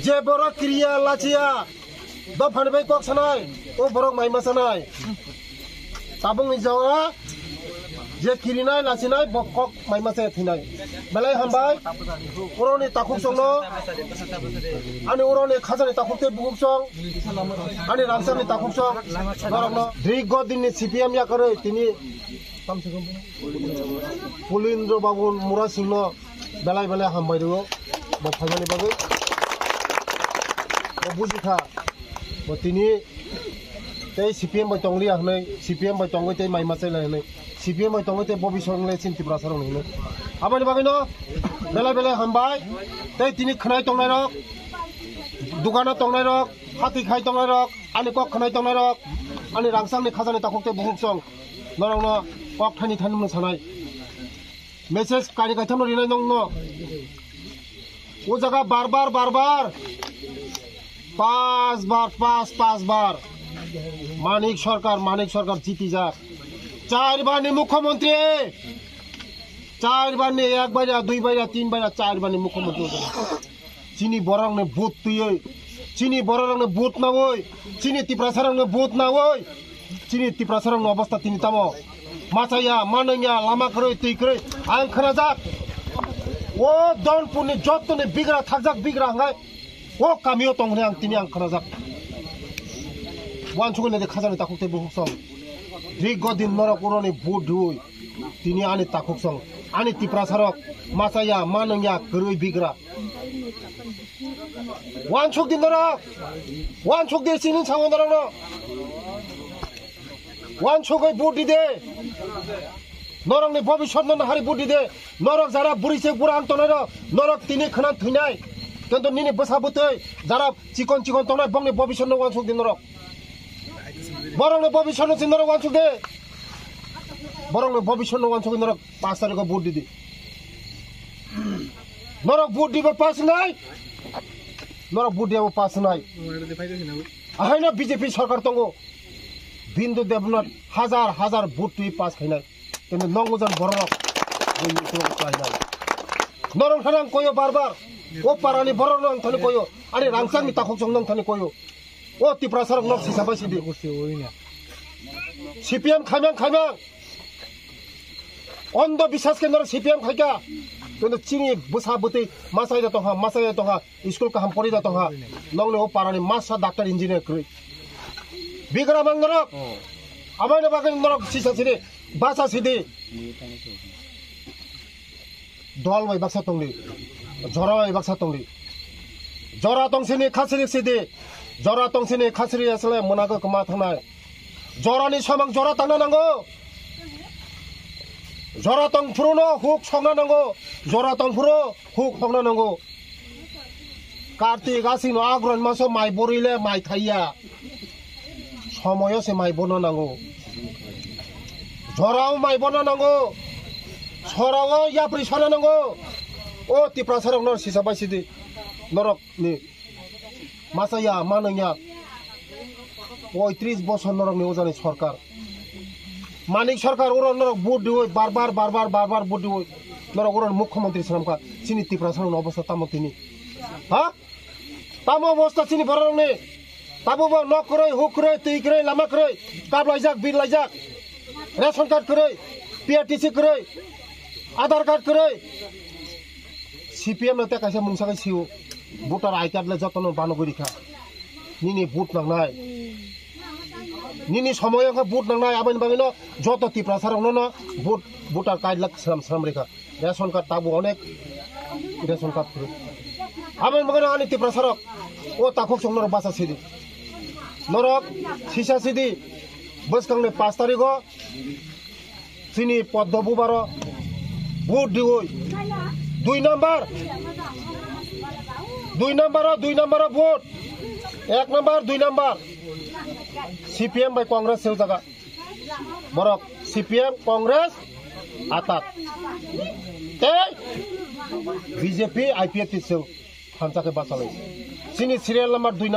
J borok kriya lachia do phanbai kok sanai o borok mai masanai tabung ni jawa je kirinai lachinai bokok mai mase thinai belai hambai uroni takuk songno ani uroni khajani takukte buguk song ani ramsani takuk song norokno drig dinni CPM ya kare tini kamse Pulindra Babu Mura Singno belai hambai do bo phajani bagai bo bujikha bo tini tei CPM bai tongli ahnai CPM bai tongoi tei mai masai lai CPM bai tongoi tei bobi songle sinti prasarong ni abani bagai no belai hambai tei tini khnai tongnai rok dukana tongnai rok hati khai tongnai rok ani kok khnai tongnai rok ani rangsangni khajani takokte buguk song norongno kok thani thanum sanai message kari kaitham rinai nongno वो जगह बार बार 5 बार मानिक सरकार जीती जा 4 बार ने मुख्यमंत्री 4 बार ने 1 बार 2 बार 3 बार 4 बार ने मुख्यमंत्री चीनी बरंग ने भूत तुये चीनी बरंग ने भूत ना वोय चीनी तिप्रासरंग ने भूत ना वोय चीनी तिप्रासरंग ने अवस्था तिनी तमो माचाया मानंया लामा करे तुई करे आं खराजा वो दौन पुने जोत ने बिगड़ा थाकजाक बिगड़ा हंगाय वो कामियो तोंगने आं तिनी आं खराजाक wan chugun ne khajani takuk te buhuk song rig godin norok uroni bud dui tini ani takuk song ani tiprasarok masaya manungya gerui bigra wan chuk din norok wan chuk de sinin changon norok no wan chukoi bud dide norok ni bobishot non hari bud dide norok jara burise burang tonero norok tini khana thuinai কিন্তু নিনি বসাবুতৈ যারা চিকন Tonai বংনি ববিশন wan chuk din norok borongno bobishon sindoro wanchuk de borongno bobishon wanchuk norok 5 tariko vote didi norok vote dibo pass nai norok vote dibo pass nai ahaina BJP सरकार tongo bindu devnat হাজার vote tui pass khainai কিন্তু নংগজন borok goyi to chainai norong thanang koyo barbar o parani borok nang thani koyo ani rangsang ni takok jong nang thani koyo ओ तिप्रासरक नक सिसाबाय सिदि CPM खाइमां अन्ध विश्वास के नर CPM खाइका কিন্তু চিনি বসা বতে মাসাইদা Taha school কাহাম পড়িদা Taha নংনে ও পারানি মাসা ডাক্তার ইঞ্জিনিয়ার কই বিগরা মঙ্গরক আমাইনা বাগন নরক সিসা সিদে বাসা সিদে দল বাই বাক্সা তংলি জরা বাই বাক্সা তংলি जरा तंसिनि खासिरि सिदि जरा तंसिनि खासिरि असले मोनागो कमा थानाय जरानि समang जरा तांना नांगौ जरा तंफुरनो हुक संना नांगौ जरा तंफुरो हुक संना नांगौ कार्तिक आसिन आग्रन मासो माइ बरिले माइ थाइया समयसे माइ बनो नांगौ जराव माइ बनो नांगौ सराव याप्रि सना नांगौ ओ तिप्रासरक नर सिसाबाय सिदि norok ni masaya mananya 35 বছর norok ni ojani sarkar manik sarkar oron norok vote dioi barbar vote dioi norok oron mukhyamantri salamka chini tiprasarong obostha tamotini ha tamo obostha chini borong ni tabo bo nokroi hukroi tuikroi lamakroi kablajak birlajak ration card kroi PRTC kroi Aadhaar card kroi CPM na te kaisa mungsakai siu voter ID card le jotono banogori kha nini vote nangnai nini samoyo kha vote nangnai abani bagino joto tiprasarong no voter card lak sram rekha ration card tabu onek ration card kru abani bagino ani tiprasarok o takok songnor basa sidi norok sisa sidi boskangne 5 tariko sini poddobu baro vote dioi 2 number vote 1 number 2 number CPM by Congress seu jaga borok CPM Congress atat te BJP IPF seu hansa ke basalai sini serial number 2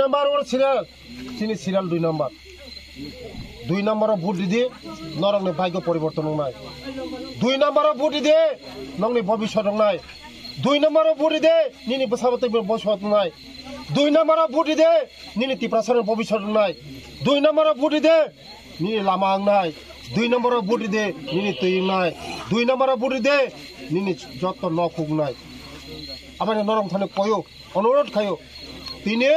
number or serial sini serial 2 number 2 number vote didi norong ne bhagyo poriborton nai 2 number vote didi nongni bobishot nai 2 নম্বর বুড়ি দে নিনি বসাবতে বসত নাই 2 নম্বর বুড়ি দে নিনি তিপ্রাসার ভবিষ্যৎ নাই 2 নম্বর বুড়ি দে নিনি লামা নাই 2 নম্বর বুড়ি দে নিনি তুই নাই 2 নম্বর বুড়ি দে নিনি যত নখুক নাই আমার নরম থানে কয়ো অনুরোধ খায়ো তিনে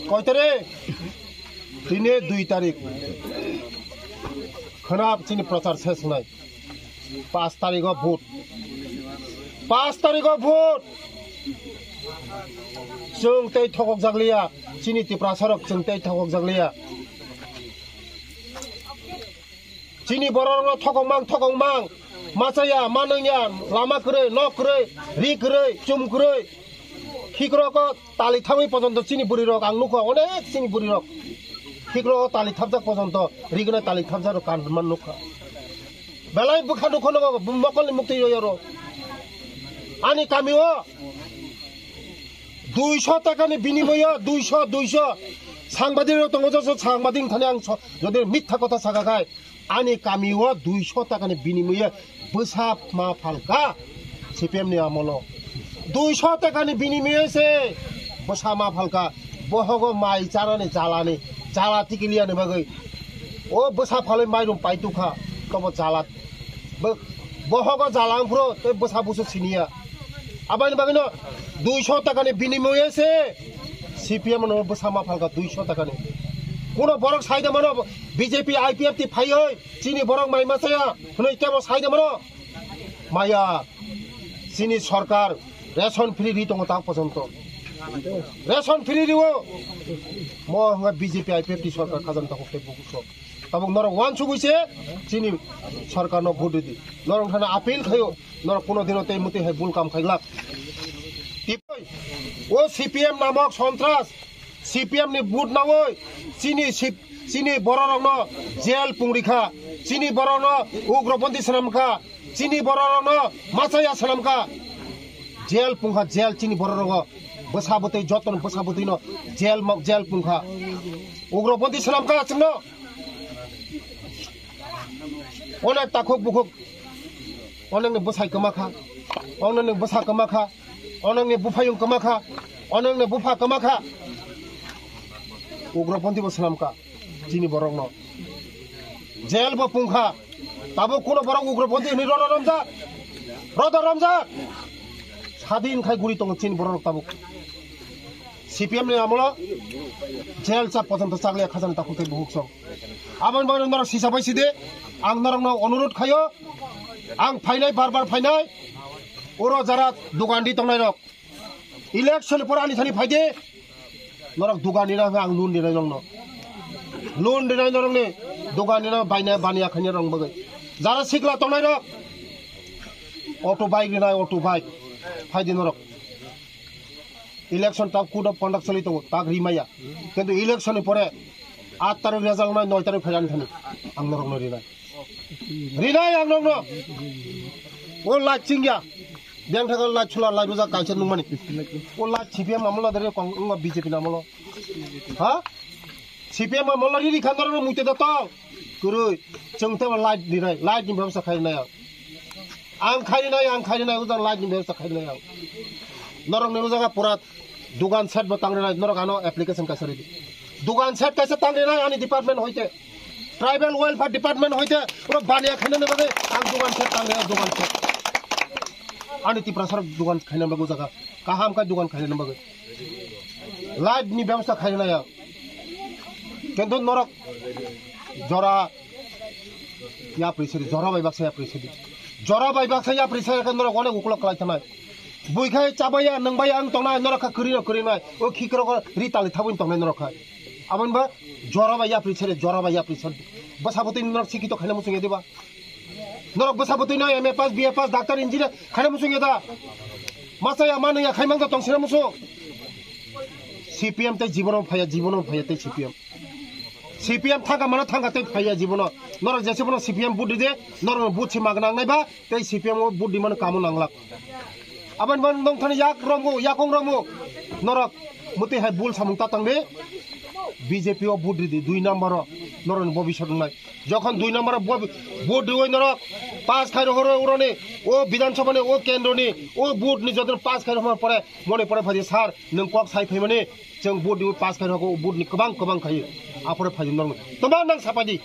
কয় তারিখ তিনে 2 তারিখ खनाब चिनी प्रचार शेष नहीं 5 तारीख भोट 5 तारीख भोट जों तै थगक जागलिया चिनी तिप्रा सरक जों तै थगक जागलिया चिनी बरर थगक मांग मासाया मानया लामा करे न करे रि करे चुम करे खिक्रक ताली थामै पर्यन्त चिनी बुरी रक आं नुखा अनेक चिनी बुरी रक खिक्रो ताली थाबजा पर्यन्त रिगना ताली थाबजा र कानमान नुखा बेलाय बुखा नुखो न मकलनि मुक्ति यरो आनी कामिओ 200 टाकानि बिनिमय 200 सांबादिक दंजो सांबादिक थाने आं जदि मिथ्या कथा सागाखाय आनी कामिओ 200 टाकानि बिनिमय बोसा मा फालका सीपीएम नि आमल 200 टाकानि बिनिमय से बोसा मा फालका बहगो माइ चानानि जालानि जाला टिकिलिया ने बागै ओ बोसा फाले माइरं पाइतुखा तब जाला बहगो जालांफ्रो ते बोसा बुसु सिनिया आबानि बागै न 200 टाकानि बिनिमय से सीपीएम न बोसा मा फालका 200 टाकानि कोनो बरक साइदे मनो बीजेपी आईपीएफ ति फायै चिनी बरक माइ मासाया नै केबो साइदे मनो माया चिनी सरकार रेशन फ्री रि दङ ता पर्यन्त रेशन फ्री रिवो म बीजेपी आईपीएफ ति सरकार खाजान ता होते बुकुसो तब नर वान सुगुइसे चिनी सरकार न भोट दि नर थाना आपिल खयो नर कोनो दिन ते मुते है बुल काम खाइला टिपै ओ सीपीएम नामक सन्त्रास सीपीएम नि बुट नावै चिनी बररंग न जेल पुंगरिखा चिनी बररंग न उग्रपन्थी सनमखा चिनी बररंग न मासाया सनमखा जेल पुंखा जेल चिनी बररंग बसाबतै जतन बसाबतै न जेल पुंखा उग्रपन्थी सनमखा चिन अनेक ताखुक बुखुक अनेक ने बसाय कमाखा अनेक ने बसा कमाखा अनेक ने बुफायं कमाखा अनेक ने बुफा कमाखा उग्रपन्थी बसनमखा चिनी बररंग न जेल ब पुंखा ताबो कोनो बरंग उग्रपन्थी नि रद रमजा सादिन खाय गुरि तंग चिनी बररंग ताबो सीपीएम ने आमला जेल चा पर्यन्त चागले खाजान ताखुते बुक सं आबन बार नर सिसा बायसिदे आं नरंग अनुरोध खायो आं फाइनाय बार फाइनाय ओरो जारा दुगानदि तंनाय रक इलेक्शन पर आनि थानि फायदे नरक दुगाननि ना आं लोन दिनाय नंग लोन दिनाय नरंग ने दुगाननि ना बायना बानिया खानि रंग बगै जारा सिखला तंनाय रक ऑटो बाइक दिनाय ऑटो बाइक फायदे नरक इलेक्शन ता कुड कंडक्ट चलि तो ताक रिमाया किन्तु इलेक्शन परे 8 तारिख रिजल्ट ना 9 तारिख फैरानि थानि आं नरंग रिनाय आं नंग ओ लाइट चिंगिया बेंग थागा लाइट छुला लाइट जा काइसे नुमानि ओ लाइट सीपीएम मामला दरे कं बीजेपी नामलो हा सीपीएम मामला रिरि खानदर मुते दत गुरु जोंते लाइट दिनाय लाइट नि व्यवस्था खायनाय आं खायनाय उजा लाइट नि व्यवस्था खायनाय नरंग ने उजा पूरा दुकान सेट बतांगनाय नरक आनो एप्लीकेशन कासरि दुकान सेट कैसे तांगनाय आनि डिपार्टमेंट होइते ट्राइबल वेलफेयर डिपार्टमेंट होइते ओरा बानिया खायनाय बगे आं दुकान सेट तांगनाय दुकान सेट आनि तिप्रासर दुकान खायनाय बगे जागा काहाम का दुकान खायनाय बगे लाइट नि व्यवस्था खायनाय किन्तु नरक जरा या प्रेसरि जरा बायबाक्सा या प्रेसरि जरा बायबाक्सा या प्रेसरि का नरक अनेक उकलक खालायथानाय बुइखाय चाबाया नंबाय आं तंनाय नरखा करिनाय ओ खिक्रक रितालि थाबुन तंनाय नरखा आमनबा जराबा या प्रेसरि बसाबतै नरक सिकितो खायना मुसुंगे देबा नरक बसाबतै न एमए पास बीए पास डाक्टर इंजिनियर खायना मुसुंगे दा मासाया मानया खायमांगा तंसिना मुसु सीपीएम ते जीवनम फाया ते सीपीएम थागा माना थांगा ते फाया जीवन नरक जेसेबनो सीपीएम बुद्धि दे नरक बुद्धि मागनांनायबा ते सीपीएम बुद्धि मन कामो नांलाक आबन बन दं थाने याकं रंगो नरक मुते हाय बुल सामुंता तंगे बीजेपी ओ बुद्धि दे 2 नम्बर नरन भविष्यत नाय जखन 2 नम्बर बुट दिवै नरक पास खाइ हरो उरने ओ विधानसभा ने ओ केन्द्र नि ओ बुट नि जदन पास खाइ हरो परे मने परे फादि सार नों कक साइ फैमाने जों बुट दिवै पास खाइ हरो बुट नि गोबां खायो आपरे फाजि नरन तमा नां सापादि